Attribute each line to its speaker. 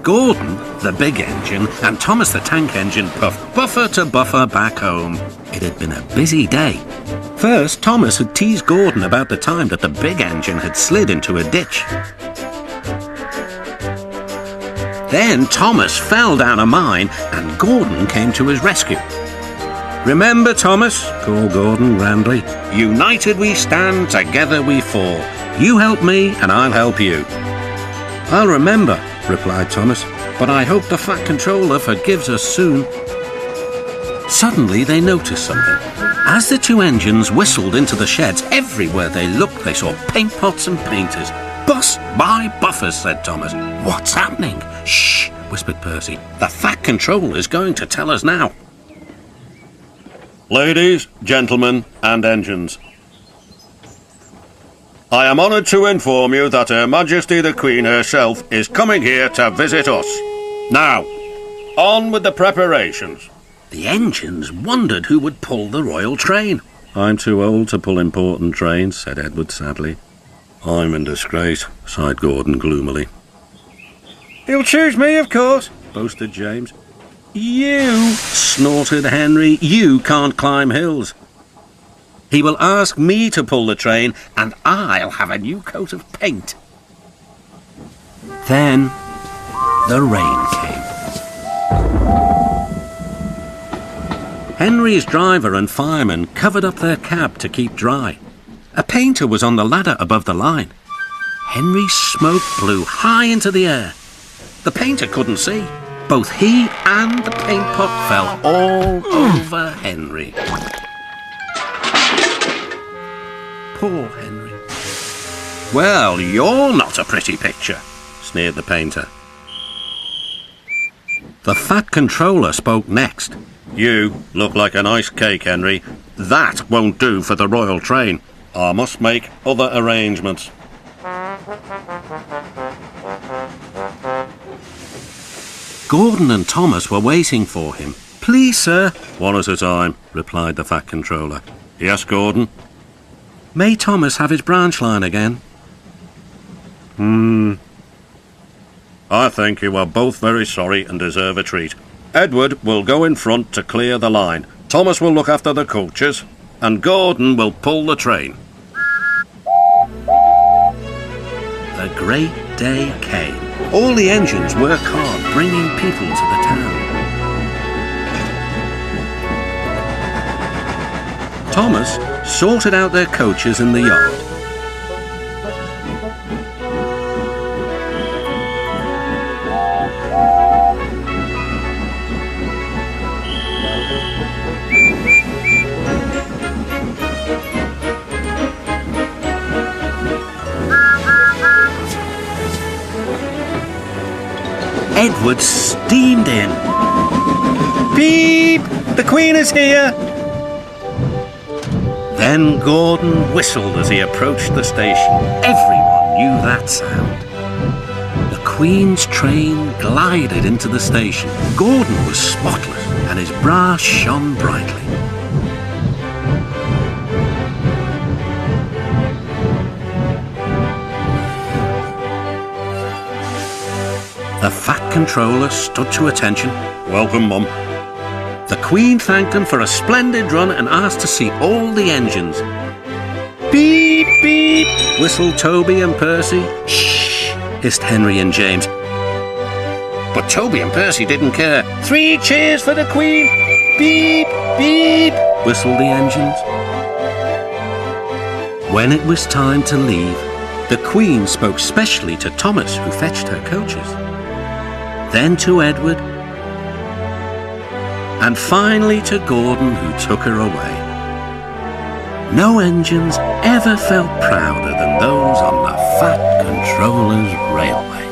Speaker 1: Gordon, the big engine, and Thomas the tank engine puffed buffer to buffer back home. It had been a busy day. First, Thomas had teased Gordon about the time that the big engine had slid into a ditch. Then Thomas fell down a mine and Gordon came to his rescue. "Remember, Thomas," called Gordon grandly, "united we stand, together we fall. You help me and I'll help you." "I'll remember," replied Thomas, "but I hope the Fat Controller forgives us soon." Suddenly they noticed something. As the two engines whistled into the sheds, everywhere they looked they saw paint pots and painters. "Bust my buffers," said Thomas. "What's happening?" "Shh," whispered Percy. "The Fat Controller is going to tell us now."
Speaker 2: Ladies, gentlemen, and engines, I am honoured to inform you that Her Majesty the Queen herself is coming here to visit us. Now, on with the preparations.
Speaker 1: The engines wondered who would pull the royal train.
Speaker 2: "I'm too old to pull important trains," said Edward sadly. "I'm in disgrace," sighed Gordon gloomily.
Speaker 1: "He'll choose me, of course," boasted James. "You," snorted Henry, "you can't climb hills. He will ask me to pull the train, and I'll have a new coat of paint." Then the rain came. Henry's driver and fireman covered up their cab to keep dry. A painter was on the ladder above the line. Henry's smoke blew high into the air. The painter couldn't see. Both he and the paint pot fell all over Henry. Poor Henry. "Well, you're not a pretty picture," sneered the painter. The Fat Controller spoke next.
Speaker 2: "You look like an ice cake, Henry. That won't do for the royal train. I must make other arrangements."
Speaker 1: Gordon and Thomas were waiting for him. "Please, sir."
Speaker 2: "One at a time," replied the Fat Controller. "Yes, Gordon?"
Speaker 1: "May Thomas have his branch line again?"
Speaker 2: I think you are both very sorry and deserve a treat. Edward will go in front to clear the line. Thomas will look after the coaches, and Gordon will pull the train."
Speaker 1: The great day came. All the engines worked hard, bringing people to the town. Thomas sorted out their coaches in the yard. Edward steamed in. "Beep! The Queen is here!" Then Gordon whistled as he approached the station. Everyone knew that sound. The Queen's train glided into the station. Gordon was spotless, and his brass shone brightly. The Fat Controller stood to attention.
Speaker 2: "Welcome, Mum."
Speaker 1: The Queen thanked him for a splendid run and asked to see all the engines. "Beep, beep," whistled Toby and Percy. "Shh," hissed Henry and James. But Toby and Percy didn't care. "3 cheers for the Queen! Beep, beep," whistled the engines. When it was time to leave, the Queen spoke specially to Thomas, who fetched her coaches. Then to Edward, and finally to Gordon, who took her away. No engines ever felt prouder than those on the Fat Controller's railway.